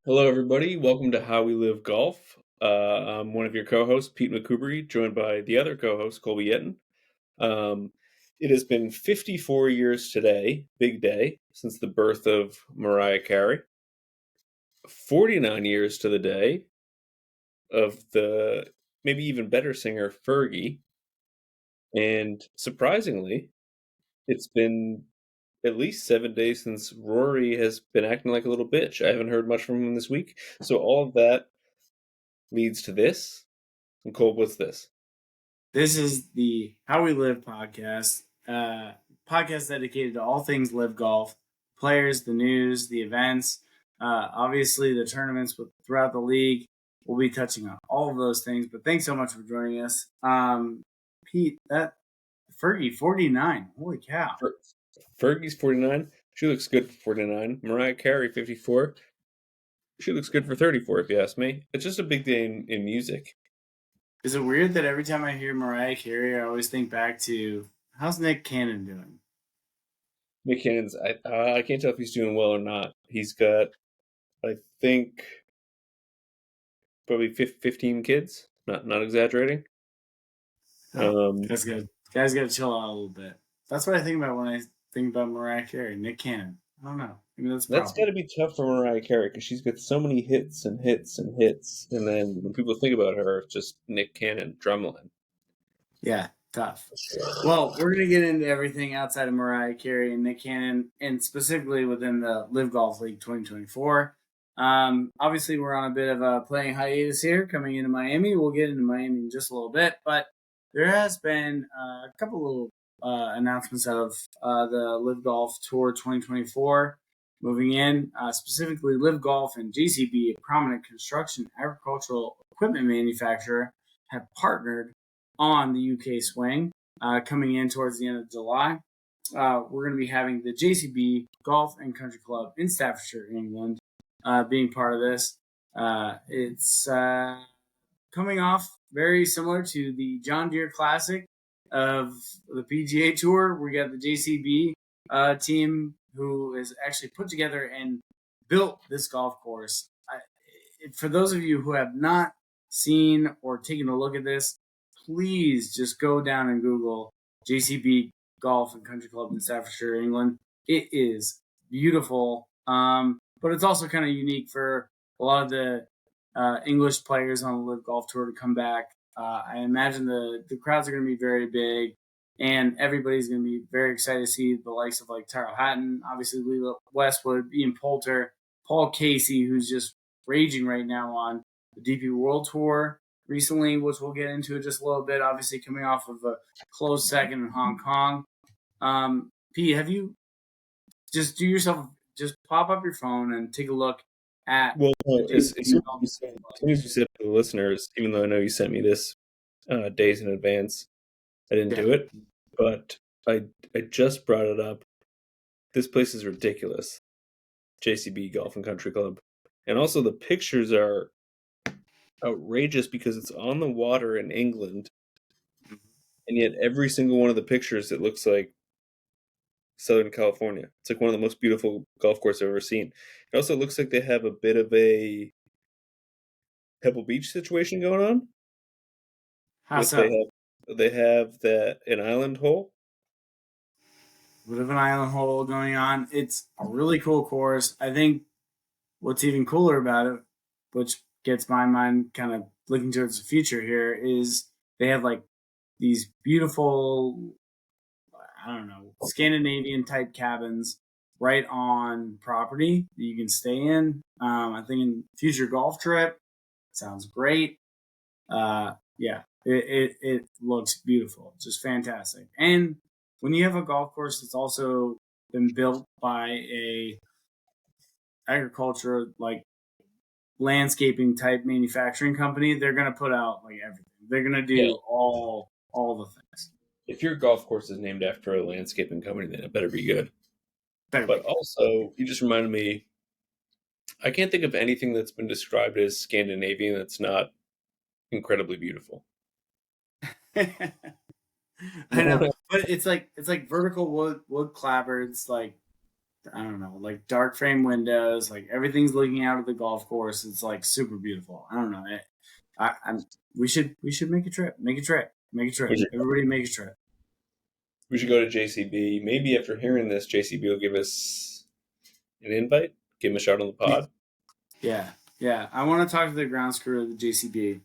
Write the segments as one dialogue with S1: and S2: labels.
S1: Hello, everybody. Welcome to How We Live Golf. I'm one of your co-hosts, Pete McCoubrey, joined by the other co-host, Colby Yetton. Um, it has been 54 years today, big day, since the birth of Mariah Carey. 49 years to the day of the maybe even better singer, Fergie. And surprisingly, it's been at least 7 days since Rory has been acting like a little bitch. I haven't heard much from him this week. So all of that leads to this. And Cole, what's this?
S2: This is the How We Live podcast, podcast dedicated to all things live golf, players, the news, the events, obviously the tournaments throughout the league. We'll be touching on all of those things. But thanks so much for joining us, Pete. That Fergie 49. Holy cow!
S1: Fergie's 49. She looks good for 49. Mariah Carey 54. She looks good for 34, if you ask me. It's just a big day in music.
S2: Is it weird that every time I hear Mariah Carey, I always think back to how's Nick Cannon doing?
S1: Nick Cannon's, I can't tell if he's doing well or not. He's got, I think, probably 15 kids. Not exaggerating.
S2: That's good. Guys got to chill out a little bit. That's what I think about when I think about Mariah Carey, Nick Cannon. I don't know. Maybe
S1: That's got to be tough for Mariah Carey because she's got so many hits and hits and hits. And then when people think about her, it's just Nick Cannon, drumline.
S2: Yeah, tough. Well, we're going to get into everything outside of Mariah Carey and Nick Cannon, and specifically within the LIV Golf League 2024. Obviously, we're on a bit of a playing hiatus here coming into Miami. We'll get into Miami in just a little bit, but there has been a couple little announcements out of the LIV Golf Tour 2024 moving in, specifically LIV Golf and JCB, a prominent construction agricultural equipment manufacturer, have partnered on the UK swing coming in towards the end of July. We're going to be having the JCB Golf and Country Club in Staffordshire, England, being part of this. It's coming off very similar to the John Deere Classic of the PGA Tour. We got the JCB team who has actually put together and built this golf course. For those of you who have not seen or taken a look at this, please just go down and Google JCB Golf and Country Club in Staffordshire, England. It is beautiful, but it's also kind of unique for a lot of the English players on the LIV Golf Tour to come back. I imagine the crowds are going to be very big, and everybody's going to be very excited to see the likes of like Tyrrell Hatton, obviously Lee Westwood, Ian Poulter, Paul Casey, who's just raging right now on the DP World Tour recently, which we'll get into in just a little bit, obviously coming off of a close second in Hong Kong. Pete, have you just pop up your phone and take a look at
S1: as soon as you said to the listeners, even though I know you sent me this days in advance, I didn't do it, but I just brought it up. This place is ridiculous. JCB Golf and Country Club. And also the pictures are outrageous because it's on the water in England, and yet every single one of the pictures it looks like Southern California. It's like one of the most beautiful golf courses I've ever seen. It also looks like they have a bit of a Pebble Beach situation going on.
S2: How so?
S1: They have an island hole.
S2: Bit of an island hole going on. It's a really cool course. I think what's even cooler about it, which gets my mind kind of looking towards the future here, is they have like these beautiful, I don't know, Scandinavian type cabins right on property that you can stay in. I think in future golf trip, sounds great. Yeah, it looks beautiful, just fantastic. And when you have a golf course that's also been built by a agriculture like landscaping type manufacturing company, they're gonna put out like everything. They're gonna do all the things.
S1: If your golf course is named after a landscaping company, then it better be good. But also, you just reminded me, I can't think of anything that's been described as Scandinavian that's not incredibly beautiful.
S2: I know, but it's like vertical wood clapboards, like I don't know, like dark frame windows, like everything's looking out of the golf course. It's like super beautiful. I don't know. I'm we should make a trip. Make a trip. Make a
S1: We
S2: trip.
S1: should,
S2: Everybody make a trip.
S1: we should go to JCB. Maybe after hearing this, JCB will give us an invite, give him a shout on the pod.
S2: Yeah, yeah. I want to talk to the grounds crew of the JCB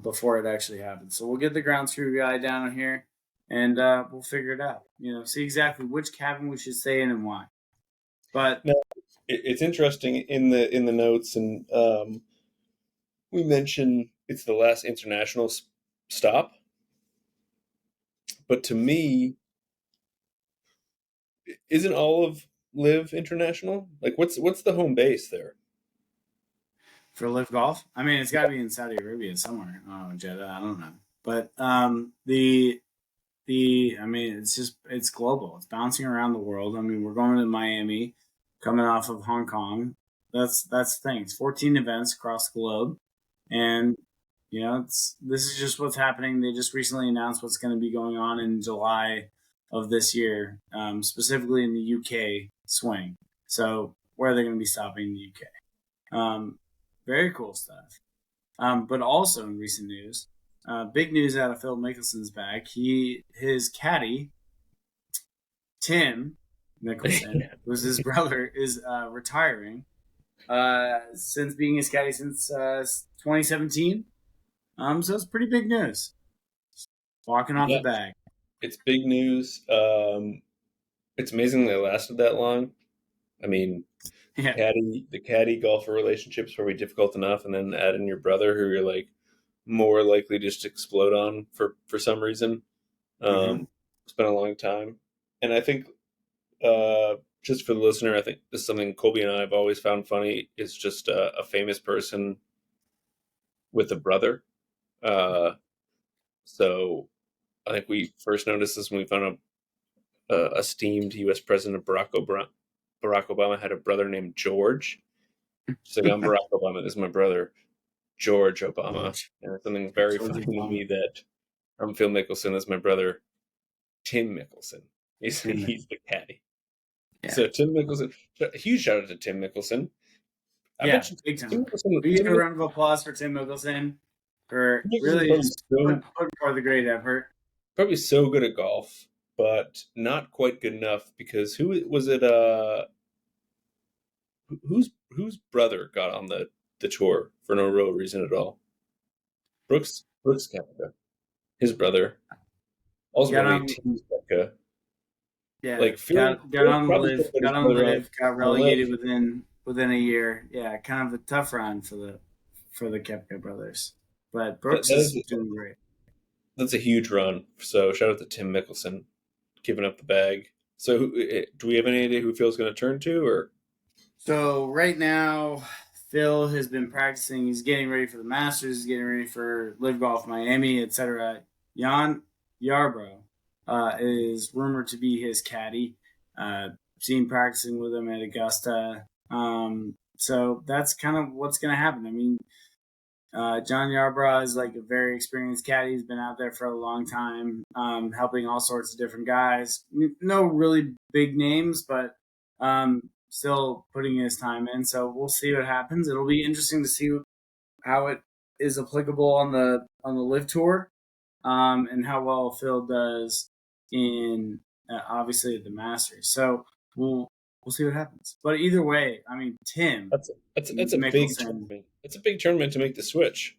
S2: before it actually happens. So we'll get the grounds crew guy down here, and we'll figure it out. See exactly which cabin we should stay in and why. But
S1: Now, it's interesting in the notes, and we mentioned it's the last international stop. But to me, isn't all of LIV international? Like, what's the home base there?
S2: for LIV Golf, I mean, it's got to be in Saudi Arabia somewhere. Oh, Jeddah, I don't know. But I mean, it's global. It's bouncing around the world. I mean, we're going to Miami, coming off of Hong Kong. That's the thing. It's 14 events across the globe, and this is just what's happening. They just recently announced what's going to be going on in July of this year, specifically in the UK swing. So where they're going to be stopping in the UK. Very cool stuff. But also in recent news, big news out of Phil Mickelson's bag. His caddy, Tim Mickelson, who's his brother, is retiring. Since being his caddy since 2017. So it's pretty big news. Walking off
S1: Yeah,
S2: the bag.
S1: it's big news. It's amazing they lasted that long. I mean,
S2: Yeah.
S1: the caddy golfer relationship's probably difficult enough, and then add in your brother, who you're like more likely to just explode on for some reason.
S2: Mm-hmm.
S1: It's been a long time, and I think just for the listener, I think this is something Colby and I have always found funny. Is just a famous person with a brother. So I think we first noticed this when we found a esteemed U.S. President Barack Obama had a brother named George. She's like, I'm Barack Obama. This is my brother, George Obama.
S2: George.
S1: And it's something very
S2: George
S1: funny to
S2: Obama.
S1: me that I'm Phil Mickelson. That's my brother, Tim Mickelson. He's the caddy.
S2: Yeah.
S1: So Tim Mickelson, a huge shout out to Tim Mickelson. I
S2: Yeah,
S1: mentioned
S2: big time.
S1: Tim Mickelson.
S2: We give a round of applause for Tim Mickelson for really just putting forth a great effort.
S1: Probably so good at golf, but not quite good enough because who was it? Whose brother got on the tour for no real reason at all? Brooks Koepka, his brother. Also,
S2: Got
S1: probably
S2: on,
S1: Tim Koepka.
S2: yeah,
S1: Like Phil
S2: got on
S1: probably
S2: LIV,
S1: put his
S2: got on
S1: brother
S2: LIV, got
S1: on LIV.
S2: relegated within a year. Yeah, kind of a tough run for the Koepka brothers, but Brooks is doing great.
S1: That's a huge run. So shout out to Tim Mickelson giving up the bag. So do we have any idea who Phil's going to turn to, or?
S2: So right now, Phil has been practicing. He's getting ready for the Masters. He's getting ready for LIV Golf Miami, etc. Jan Yarbrough is rumored to be his caddy. Seen practicing with him at Augusta. So that's kind of what's going to happen. I mean, John Yarbrough is like a very experienced caddy. He's been out there for a long time, helping all sorts of different guys. No really big names, but still putting his time in. So we'll see what happens. It'll be interesting to see how it is applicable on the LIV tour, and how well Phil does in obviously at the Masters. So we'll see what happens. But either way, I mean, Tim.
S1: That's a big tournament. It's a big tournament to make the switch.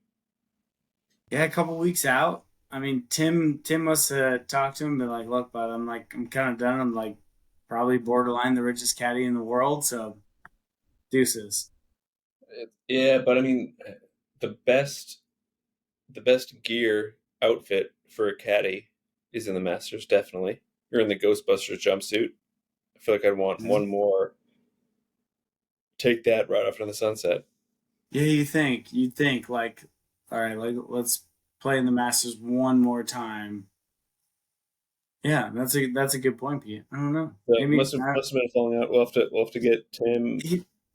S2: Yeah, a couple weeks out. I mean, Tim must have talked to him, but like, look, bud, I'm kind of done. I'm like probably borderline the richest caddy in the world, so deuces.
S1: Yeah, but I mean, the best gear outfit for a caddy is in the Masters. Definitely, you're in the Ghostbusters jumpsuit. I feel like I'd want one more. Take that right off in the sunset.
S2: Yeah, you'd think like, all right, like let's play in the Masters one more time. Yeah, that's a good point, Pete. I don't know.
S1: So
S2: Maybe
S1: must have been a falling out. We'll have to get Tim.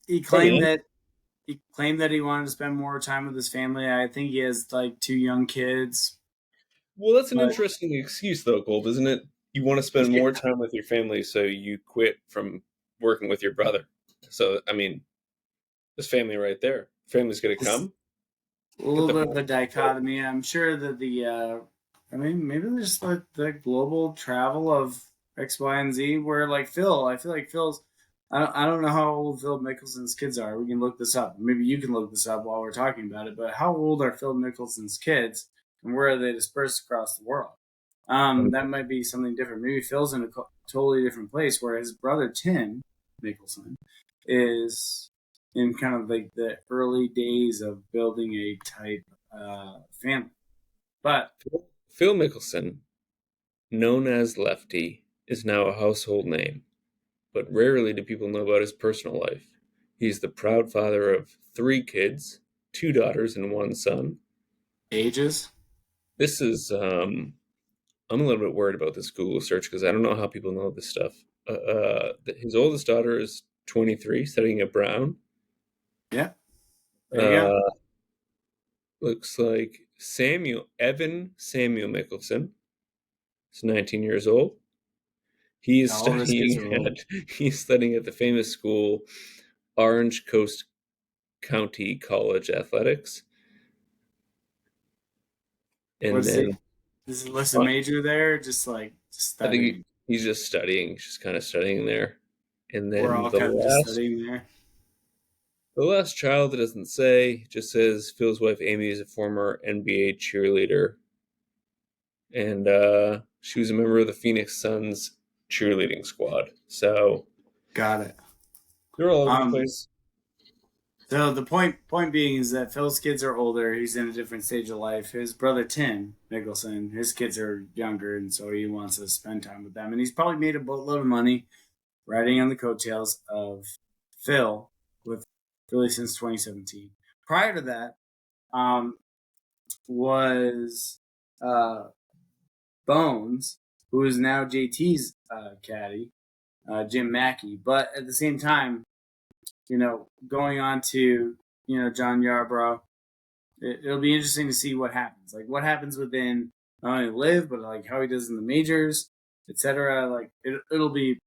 S2: He claimed that he wanted to spend more time with his family. I think he has like 2 young kids.
S1: Well, that's an interesting excuse, though, Gold, isn't it? You want to spend more time with your family, so you quit from working with your brother. So, I mean, this family right there. Family's going to
S2: It's
S1: come.
S2: a little bit of a dichotomy. I'm sure that I mean, maybe there's like the global travel of X, Y, and Z. Where like Phil, I feel like Phil's. I don't know how old Phil Mickelson's kids are. We can look this up. Maybe you can look this up while we're talking about it. But how old are Phil Mickelson's kids, and where are they dispersed across the world? That might be something different. Maybe Phil's in a totally different place, where his brother Tim Mickelson is in kind of like the early days of building a type family. But
S1: Phil Mickelson, known as Lefty, is now a household name, but rarely do people know about his personal life. He's the proud father of 3 kids, 2 daughters and 1 son.
S2: ages,
S1: This is, I'm a little bit worried about this Google search because I don't know how people know this stuff. His oldest daughter is 23, studying at Brown.
S2: yeah, there you go.
S1: Looks like Evan Samuel Mickelson is 19 years old. He is
S2: All of his kids are
S1: studying
S2: old.
S1: he's studying at the famous school Orange Coast County College Athletics. And
S2: What's
S1: then
S2: it? Is it list a major there? Just like
S1: I think
S2: studying.
S1: he's just studying, just kind of studying there. And
S2: We're
S1: then
S2: all kind of just studying there.
S1: the last child, it doesn't say, just says Phil's wife Amy is a former NBA cheerleader. And she was a member of the Phoenix Suns cheerleading squad. So
S2: Got it.
S1: they're all over the
S2: Um,
S1: place.
S2: So the point being is that Phil's kids are older. He's in a different stage of life. His brother Tim Mickelson, his kids are younger, and so he wants to spend time with them. And he's probably made a boatload of money riding on the coattails of Phil with Philly since 2017. Prior to that, was Bones, who is now JT's caddy, Jim Mackey. But at the same time, going on to, John Yarbrough, it'll be interesting to see what happens. Like what happens within not only LIV, but like how he does in the majors, etc. Like it'll be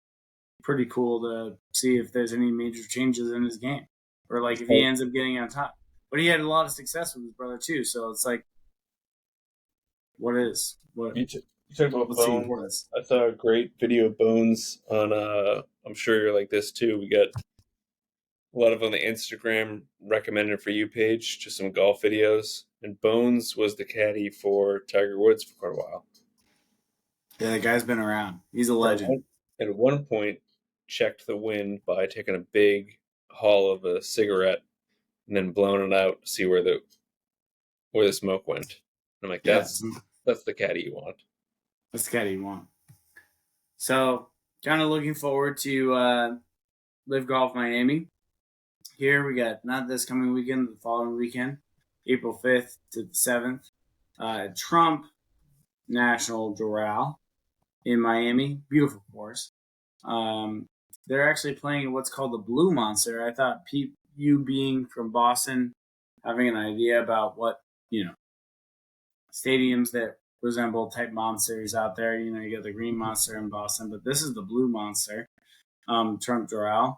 S2: pretty cool to see if there's any major changes in his game, or like if he ends up getting on top. But he had a lot of success with his brother too, so it's like, what is what?
S1: You talk about
S2: What's the
S1: Bones.
S2: importance?
S1: I saw a great video of Bones on, I'm sure you're like this too. We got a lot of on the Instagram recommended for you page, just some golf videos. And Bones was the caddy for Tiger Woods for quite a while.
S2: Yeah, the guy's been around. He's a legend.
S1: At one point, checked the wind by taking a big haul of a cigarette and then blowing it out to see where the smoke went. And I'm like, that's the caddy you want.
S2: That's the caddy you want. So, kind of looking forward to LIV Golf Miami. Here we got not this coming weekend, the following weekend, April 5th to the 7th. Trump National Doral in Miami. Beautiful course. They're actually playing what's called the Blue Monster. I thought Pete, you being from Boston, having an idea about what, stadiums that resemble type monsters out there. You got the Green Monster in Boston, but this is the Blue Monster. Trump Doral.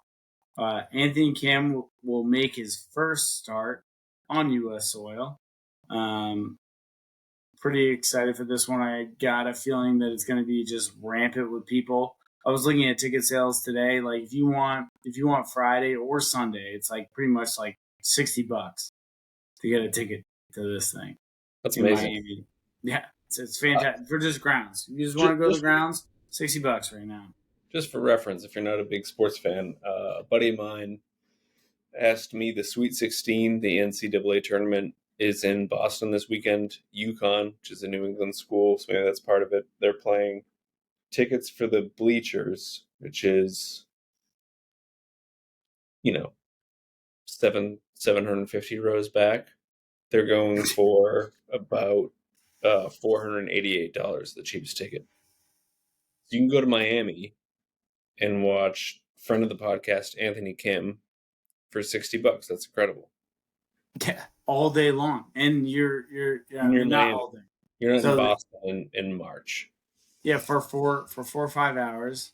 S2: Anthony Kim will make his first start on U.S. soil. Pretty excited for this one. I got a feeling that it's going to be just rampant with people. I was looking at ticket sales today. Like if you want Friday or Sunday, it's like pretty much like $60 to get a ticket to this thing.
S1: That's amazing.
S2: Miami. Yeah, it's fantastic for just grounds. You just want to go to the grounds, $60 right now.
S1: Just for reference, if you're not a big sports fan, a buddy of mine asked me the Sweet 16, the NCAA tournament, is in Boston this weekend. UConn, which is a New England school, so maybe that's part of it. They're playing. Tickets for the bleachers, which is, 750 rows back. They're going for about $488, the cheapest ticket. You can go to Miami and watch friend of the podcast Anthony Kim for $60. That's incredible.
S2: Yeah, all day long, and you're not all day.
S1: You're not in Boston in March.
S2: Yeah, for 4 or 5 hours,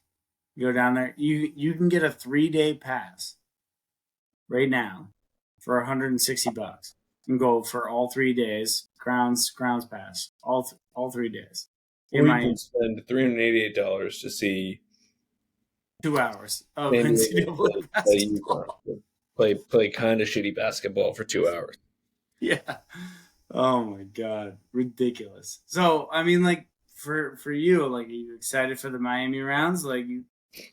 S2: You go down there. You can get a 3-day pass right now for $160. You can go for all 3 days. Grounds pass all 3 days.
S1: Or you can spend $388 to see
S2: 2 hours of
S1: San Diego
S2: NCAA
S1: play UConn.
S2: basketball.
S1: Play kind of shitty basketball for 2 hours.
S2: Yeah. Oh my god, ridiculous. So I mean, like for you, like, are you excited for the Miami rounds? Like,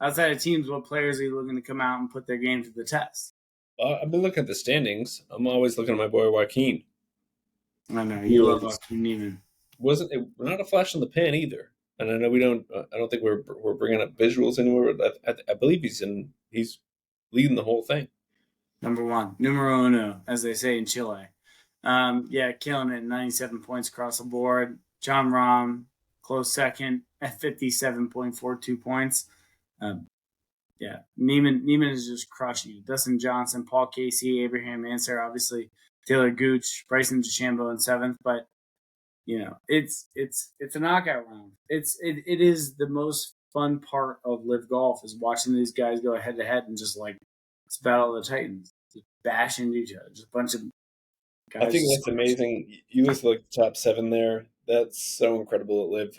S2: outside of teams, what players are you looking to come out and put their game to the test?
S1: I've been looking at the standings. I'm always looking at my boy Joaquin.
S2: I know you love Joaquin Neiman.
S1: Wasn't it, not a flash in the pan either? And I know we don't. I don't think we're bringing up visuals anymore. But I believe he's leading the whole thing.
S2: Number one, numero uno, as they say in Chile. Yeah, killing it. 97 points across the board. John Rahm, close second at 57.42 points. Yeah, Neiman is just crushing it. Dustin Johnson, Paul Casey, Abraham Ancer, obviously Taylor Gooch, Bryson DeChambeau in seventh. But it's a knockout round. It is the most fun part of LIV Golf is watching these guys go head to head and just like it's Battle of the Titans, just bash into each other, just a bunch of guys.
S1: I think that's amazing. You listen to like the top 7 there. That's so incredible that LIV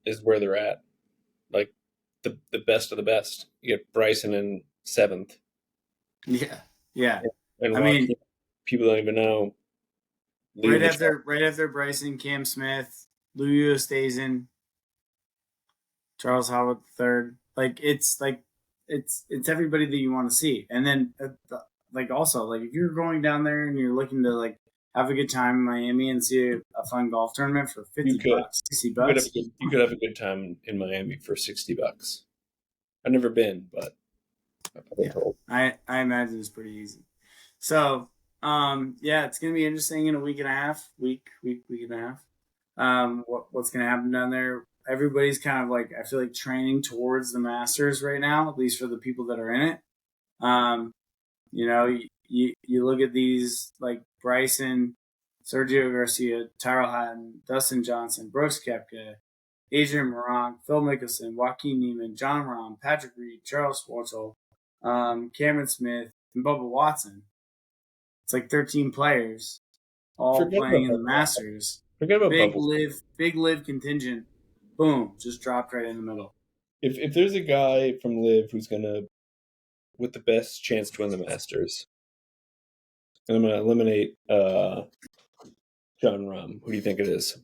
S1: is where they're at. Like the best of the best. You get Bryson in 7th.
S2: Yeah.
S1: And I mean, people don't even know.
S2: Right after Bryson, Cam Smith, Louis Oosthuizen, Charles Howard III. Like it's everybody that you want to see. And then also like if you're going down there and you're looking to like have a good time in Miami and see a fun golf tournament for $50, $60.
S1: You could have a good time in Miami for $60. I've never been, but I've been told.
S2: I imagine it's pretty easy. So it's gonna be interesting in a week and a half. Week and a half. What's gonna happen down there? Everybody's kind of like I feel like training towards the Masters right now, at least for the people that are in it. You look at these like Bryson, Sergio Garcia, Tyrell Hatton, Dustin Johnson, Brooks Koepka, Adrian Meronk, Phil Mickelson, Joaquin Neiman, John Rahm, Patrick Reed, Charles Schwartzel, Cameron Smith, and Bubba Watson. It's like 13 players all playing in the Masters.
S1: Forget about
S2: big LIV contingent. Boom, just dropped right in the middle.
S1: If there's a guy from LIV who's gonna with the best chance to win the Masters, and I'm gonna eliminate John Rahm. Who do you think it is?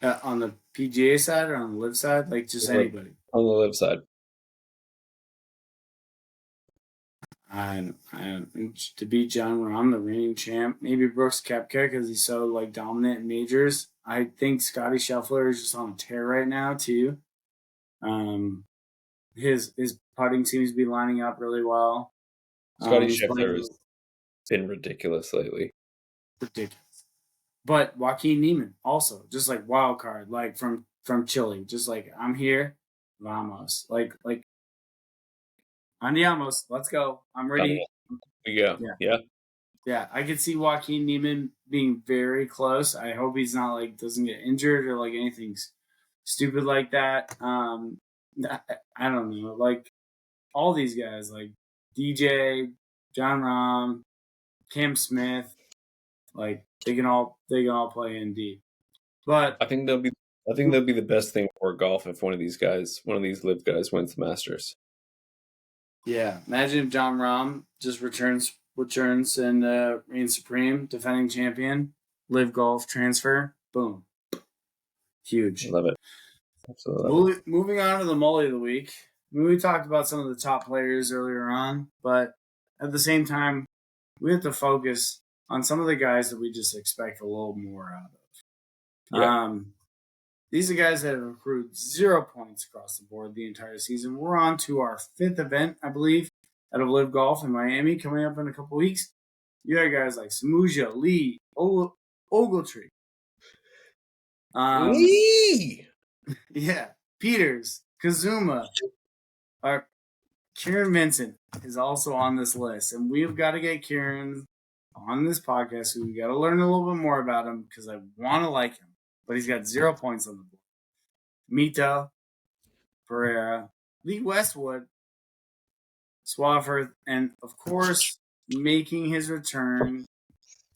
S2: On the PGA side or on the LIV side? Like just anybody?
S1: On the LIV side.
S2: To beat John Rahm, the reigning champ, maybe Brooks Koepka because he's so like dominant in majors. I think Scotty Scheffler is just on a tear right now too. His putting seems to be lining up really well.
S1: Scotty Scheffler has been ridiculous lately.
S2: Ridiculous. But Joaquin Neiman also just like wild card, like from Chile, just like I'm here, vamos, like andiamos, let's go. I'm ready. Yeah. I could see Joaquin Neiman being very close. I hope he's not like doesn't get injured or like anything stupid like that. I don't know. Like all these guys, like DJ, John Rahm, Cam Smith, like they can all play ND. But
S1: I think they'll be the best thing for golf if one of these LIV guys wins the Masters.
S2: Yeah, imagine if John Rahm just returns and reigns supreme, defending champion, LIV Golf transfer, boom, huge.
S1: Love it. Absolutely.
S2: Moving on to the Mully of the week. I mean, we talked about some of the top players earlier on, but at the same time, we have to focus on some of the guys that we just expect a little more out of. Yeah. These are guys that have accrued 0 points across the board the entire season. We're on to our 5th event, I believe, out of LIV Golf in Miami coming up in a couple weeks. You got guys like Samuja, Lee, Ogletree.
S1: Lee!
S2: Yeah. Peters, Kazuma. Kieran Vincent is also on this list. And we've got to get Kieran on this podcast. We've got to learn a little bit more about him because I want to like him. But he's got 0 points on the board. Mito, Pereira, Lee Westwood, Swafford, and of course, making his return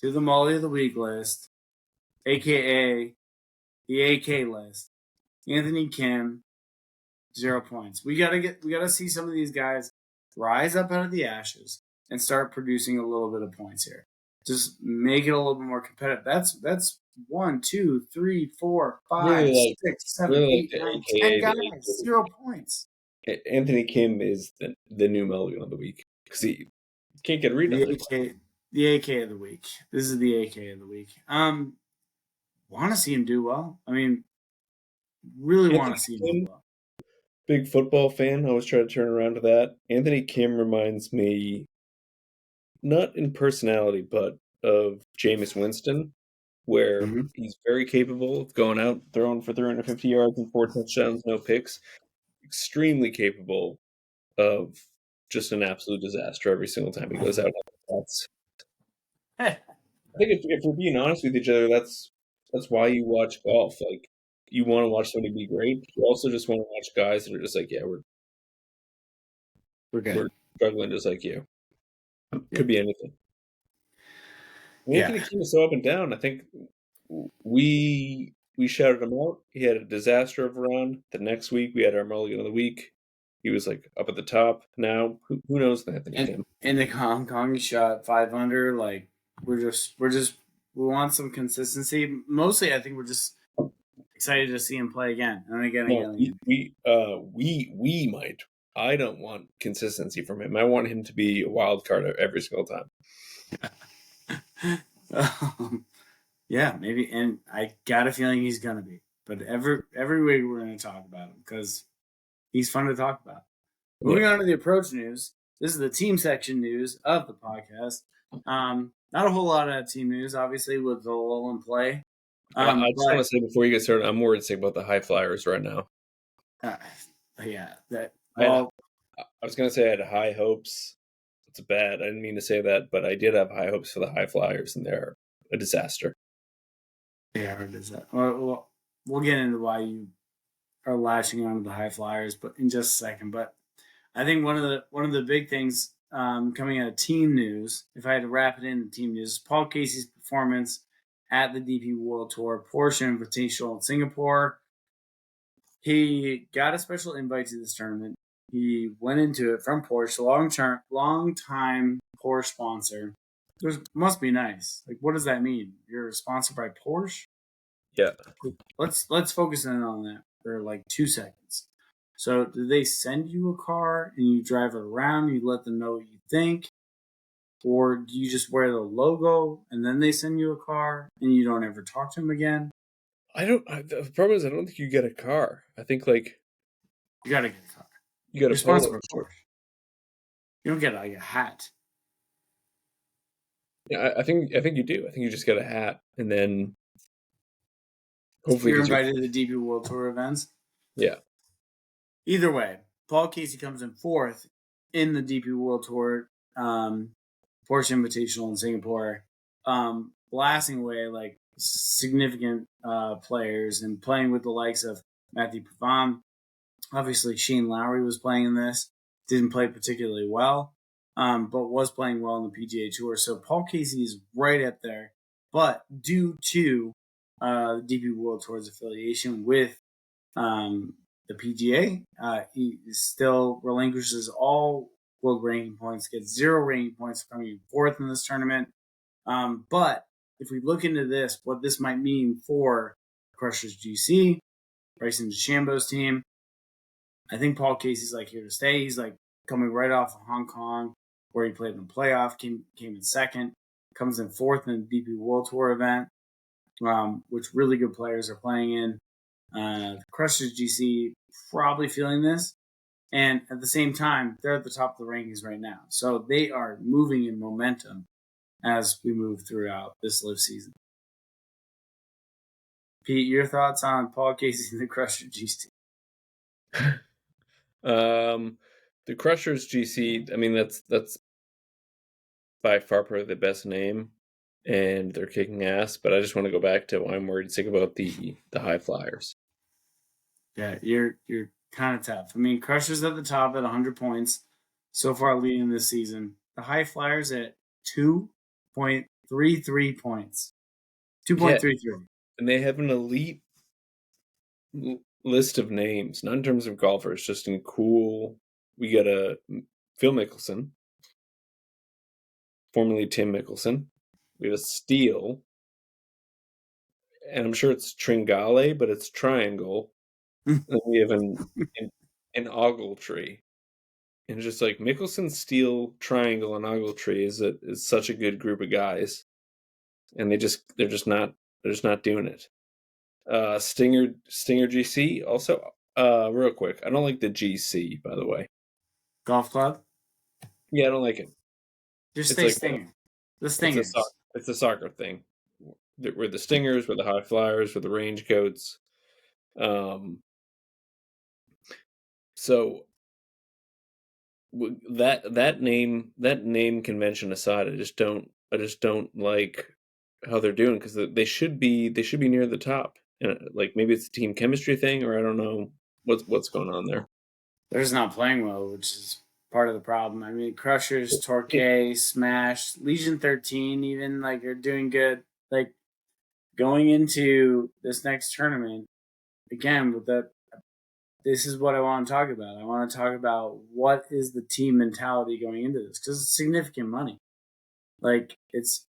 S2: to the Molly of the Week list, aka the AK list, Anthony Kim, 0 points. We gotta see some of these guys rise up out of the ashes and start producing a little bit of points here. Just make it a little bit more competitive. That's 1, 2, 3, 4, 5, 6, 7, 8, 9, 10 guys, 0 points.
S1: Anthony Kim is the new Mulligan of the week because he can't get a read on it.
S2: The AK of the week. This is the AK of the week. Want to see him do well. I mean, really want to see him do well.
S1: Big football fan. I always try to turn around to that. Anthony Kim reminds me, not in personality, but of Jameis Winston, where he's very capable of going out, throwing for 350 yards and 4 touchdowns, no picks. Extremely capable of just an absolute disaster every single time he goes out. I think if we're being honest with each other, that's why you watch golf. Like, you want to watch somebody be great. You also just want to watch guys that are just like, yeah, we're struggling just like you. Could be anything. Anthony Kim is so up and down. I think we shouted him out. He had a disaster of a run. The next week we had our Mulligan of the week. He was like up at the top. Now who knows Anthony Kim?
S2: In the Hong Kong, he shot 5 under. Like, we want some consistency. Mostly, I think we're just excited to see him play again and again.
S1: We might. I don't want consistency from him. I want him to be a wild card every single time.
S2: Yeah, maybe, and I got a feeling he's gonna be. But every week we're gonna talk about him because he's fun to talk about. Moving on to the approach news. This is the team section news of the podcast. Not a whole lot of team news, obviously, with the lull in play.
S1: I just want to say before you get started, I'm worried sick about the high flyers right now. I was going to say I had high hopes. It's bad. I didn't mean to say that, but I did have high hopes for the high flyers, and they're a disaster.
S2: They are a disaster. Well, we'll get into why you are lashing onto the high flyers, but in just a second. But I think one of the big things coming out of team news, if I had to wrap it into team news, is Paul Casey's performance at the DP World Tour Porsche Invitational in Singapore. He got a special invite to this tournament. He went into it from Porsche, long time Porsche sponsor. Must be nice. Like, what does that mean? You're sponsored by Porsche?
S1: Yeah.
S2: Let's focus in on that for like 2 seconds. So, do they send you a car and you drive it around? You let them know what you think, or do you just wear the logo and then they send you a car and you don't ever talk to them again?
S1: The problem is I don't think you get a car. I think you
S2: gotta get a car.
S1: You got
S2: a sponsor by Porsche. You don't get like a hat.
S1: Yeah, I think you do. I think you just get a hat and then
S2: hopefully you're invited to the DP World Tour events.
S1: Yeah.
S2: Either way, Paul Casey comes in 4th in the DP World Tour Porsche Invitational in Singapore, blasting away like significant players and playing with the likes of Matthew Pavan. Obviously, Shane Lowry was playing in this. Didn't play particularly well, but was playing well in the PGA Tour. So Paul Casey is right up there. But due to the DP World Tour's affiliation with the PGA, he still relinquishes all world ranking points, gets 0 ranking points for coming 4th in this tournament. But if we look into this, what this might mean for Crushers GC, Bryson DeChambeau's team, I think Paul Casey's like here to stay. He's like coming right off of Hong Kong, where he played in the playoff, came in 2nd, comes in 4th in the DP World Tour event, which really good players are playing in. Crushers GC probably feeling this, and at the same time, they're at the top of the rankings right now, so they are moving in momentum as we move throughout this LIV season. Pete, your thoughts on Paul Casey and the Crushers GC?
S1: The Crushers GC, I mean, that's by far probably the best name, and they're kicking ass. But I just want to go back to why I'm worried sick about the high flyers.
S2: Yeah, you're kind of tough. I mean, Crushers at the top at 100 points so far leading this season. The High Flyers at 2.33 points. 2.33.
S1: And they have an elite list of names, not in terms of golfers, just in cool. We got a Phil Mickelson, formerly Tim Mickelson. We have a Steele, and I'm sure it's Tringale, but it's triangle. And we have an Ogletree. And just like Mickelson, Steele, Triangle, and Ogletree is such a good group of guys, and they're just not doing it. Stinger GC also. Real quick, I don't like the GC, by the way.
S2: Golf Club.
S1: Yeah, I don't like it.
S2: Just stay Stinger. The Stingers.
S1: It's a soccer thing. We're the Stingers. We're the High Flyers. We're the Range Coats. So that name convention aside, I just don't like how they're doing, because they should be near the top. Like maybe it's a team chemistry thing, or I don't know what's going on there.
S2: They're just not playing well, which is part of the problem. I mean, Crushers, Torquay, Smash, Legion 13 even like are doing good. Like going into this next tournament again with that. This is what I want to talk about. I want to talk about what is the team mentality going into this, because it's significant money. Like it's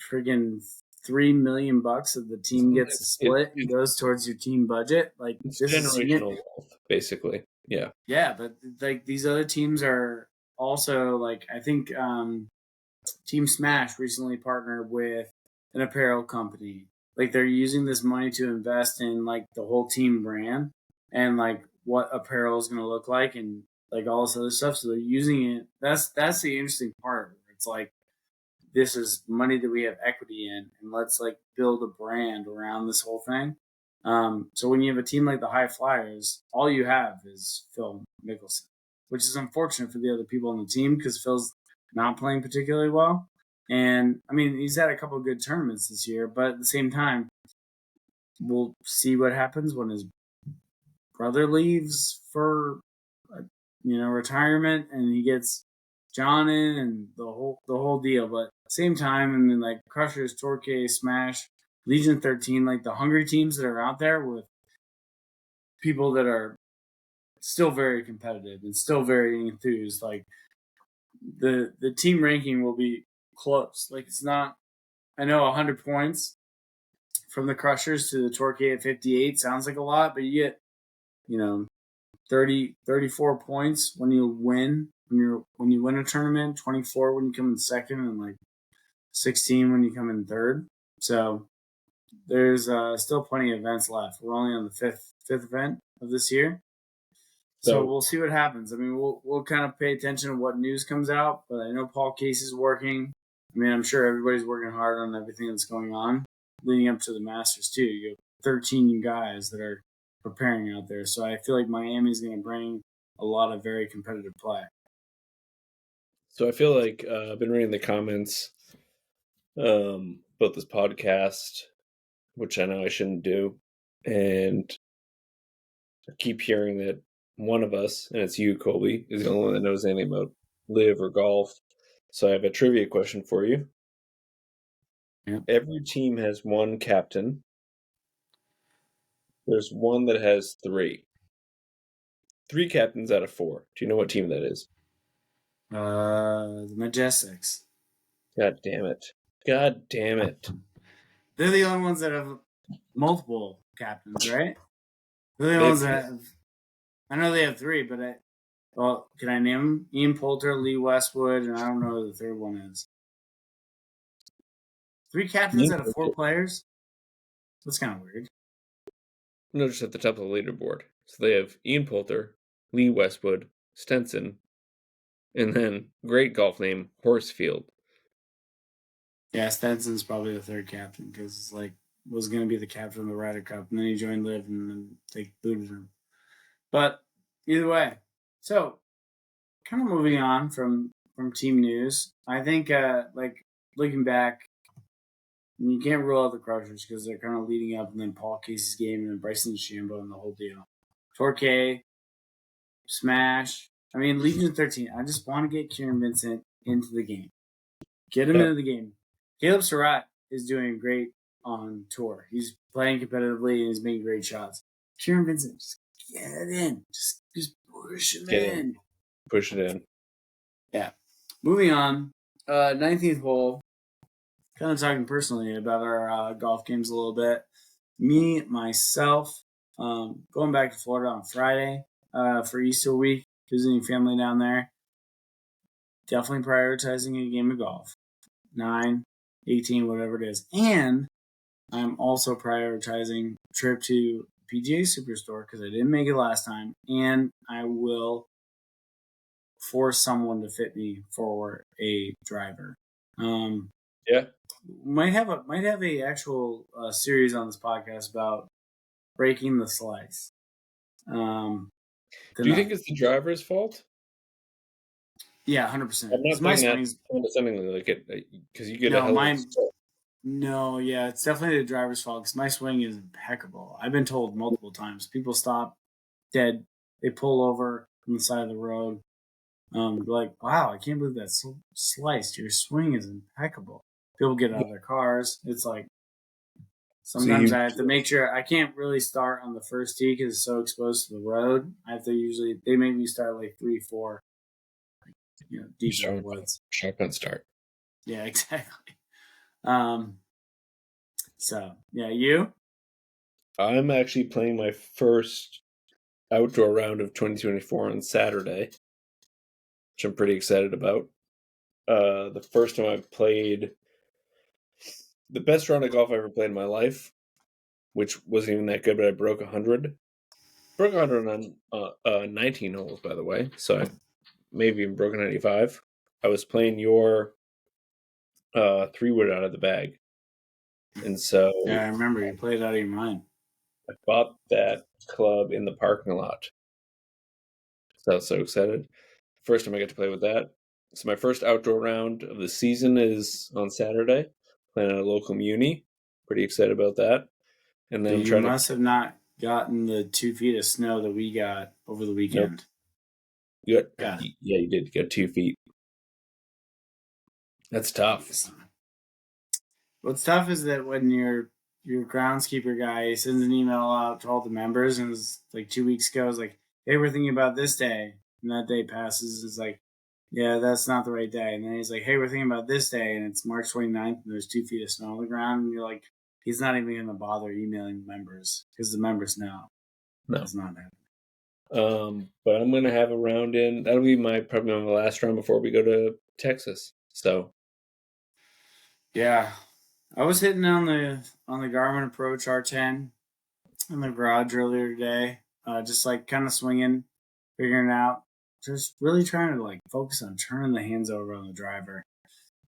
S2: friggin' $3 million that the team gets to split and goes towards your team budget. Like
S1: it's
S2: this
S1: generational wealth, basically. Yeah.
S2: Yeah, but like these other teams are also like, I think Team Smash recently partnered with an apparel company. Like they're using this money to invest in like the whole team brand and like what apparel is going to look like and like all this other stuff. So they're using it. That's the interesting part. It's like, this is money that we have equity in, and let's like build a brand around this whole thing. So when you have a team like the High Flyers, all you have is Phil Mickelson, which is unfortunate for the other people on the team because Phil's not playing particularly well. And I mean, he's had a couple of good tournaments this year, but at the same time, we'll see what happens when his brother leaves for, retirement, and he gets John in and the whole deal. But at the same time, I mean, like Crushers, Torquay, Smash, Legion 13, like the hungry teams that are out there with people that are still very competitive and still very enthused, like the team ranking will be close. Like it's not, I know 100 points from the Crushers to the Torquay at 58 sounds like a lot, but you get, 34 points when you win, when you win a tournament, 24 when you come in second, and like 16 when you come in third. So there's still plenty of events left. We're only on the fifth event of this year. So we'll see what happens. I mean, we'll kind of pay attention to what news comes out, but I know Paul Casey's working. I mean, I'm sure everybody's working hard on everything that's going on leading up to the Masters too. You have 13 guys that are preparing out there. So I feel like Miami's going to bring a lot of very competitive play.
S1: So I feel like I've been reading the comments about this podcast, which I know I shouldn't do, and I keep hearing that one of us, and it's you, Colby, is the only one that knows anything about LIV or golf. So I have a trivia question for you.
S2: Yep.
S1: Every team has one captain. There's one that has three. 3 captains out of 4. Do you know what team that is?
S2: The Majestics.
S1: God damn it. God damn it.
S2: They're the only ones that have multiple captains, right? They're the only ones that have. I know they have 3, but can I name them? Ian Poulter, Lee Westwood, and I don't know who the third one is. 3 captains out of 4 players? That's kind of weird.
S1: No, just at the top of the leaderboard. So they have Ian Poulter, Lee Westwood, Stenson, and then great golf name, Horsfield.
S2: Yeah, Stenson's probably the third captain because it's like was going to be the captain of the Ryder Cup, and then he joined LIV, and then they booted him. But either way, so kind of moving on from team news, I think like looking back, you can't rule out the Crushers because they're kind of leading up, and then Paul Casey's game, and then Bryson DeChambeau and the whole deal. 4K, Smash. I mean, Legion 13. I just want to get Kieran Vincent into the game. Get him into the game. Caleb Surratt is doing great on tour. He's playing competitively and he's making great shots. Kieran Vincent, just get in. Just push him in.
S1: Push it in.
S2: Yeah. Moving on. 19th hole. Kind of talking personally about our golf games a little bit. Me, myself, going back to Florida on Friday for Easter week, visiting family down there. Definitely prioritizing a game of golf. 9, 18, whatever it is. And I'm also prioritizing a trip to PGA Superstore because I didn't make it last time. And I will force someone to fit me for a driver. Might have a actual series on this podcast about breaking the slice.
S1: Do you think it's the driver's fault?
S2: Yeah, 100%.
S1: I'm not saying that something like it because you get a hell of a start.
S2: No, yeah, it's definitely the driver's fault because my swing is impeccable. I've been told multiple times. People stop dead. They pull over on the side of the road. Like, wow, I can't believe that's so sliced. Your swing is impeccable. People get out of their cars. It's like sometimes I have to make sure I can't really start on the first tee because it's so exposed to the road. I have to they make me start like 3, 4, deep in the woods.
S1: Shotgun start.
S2: Yeah, exactly. So yeah, you?
S1: I'm actually playing my first outdoor round of 2024 on Saturday, which I'm pretty excited about. The first time I played the best round of golf I ever played in my life, which wasn't even that good, but I broke 100. Broke 100 on 19 holes, by the way. So I maybe even broken 95. I was playing your 3-wood out of the bag. And so
S2: Yeah, I remember you played out of your mind.
S1: I bought that club in the parking lot. So I was so excited. First time I get to play with that. So my first outdoor round of the season is on Saturday. Playing at a local muni. Pretty excited about that. And then
S2: you must have not gotten the 2 feet of snow that we got over the weekend.
S1: Nope. Yeah, you did get 2 feet. That's tough.
S2: What's tough is that when your groundskeeper guy sends an email out to all the members and it's like 2 weeks ago, it's like, hey, we're thinking about this day. And that day passes. It's like, yeah, that's not the right day. And then he's like, hey, we're thinking about this day. And it's March 29th and there's 2 feet of snow on the ground. And you're like, he's not even going to bother emailing members because the members know.
S1: No.
S2: It's not happening.
S1: But I'm going to have a round in. That'll be probably my last round before we go to Texas. So,
S2: yeah, I was hitting on the Garmin Approach R10 in the garage earlier today, just like kind of swinging, figuring out, just really trying to like focus on turning the hands over on the driver.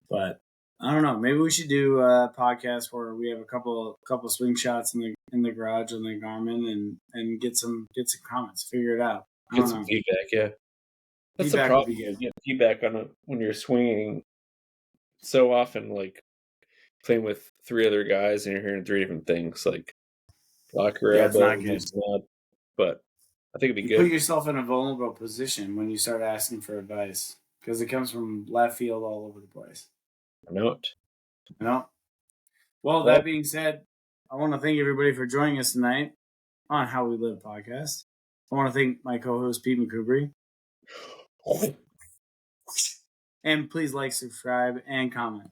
S2: But I don't know. Maybe we should do a podcast where we have a couple swing shots in the garage on the Garmin and get some comments, figure it out.
S1: Get some feedback. Yeah, that's the problem. You get feedback on it when you're swinging. So often, like playing with 3 other guys and you're hearing 3 different things, like block your elbow, but I think it'd be good.
S2: You put yourself in a vulnerable position when you start asking for advice because it comes from left field all over the place.
S1: I know it.
S2: Well, that being said, I want to thank everybody for joining us tonight on How We Live podcast. I want to thank my co-host Pete McCoubry. And please like, subscribe, and comment.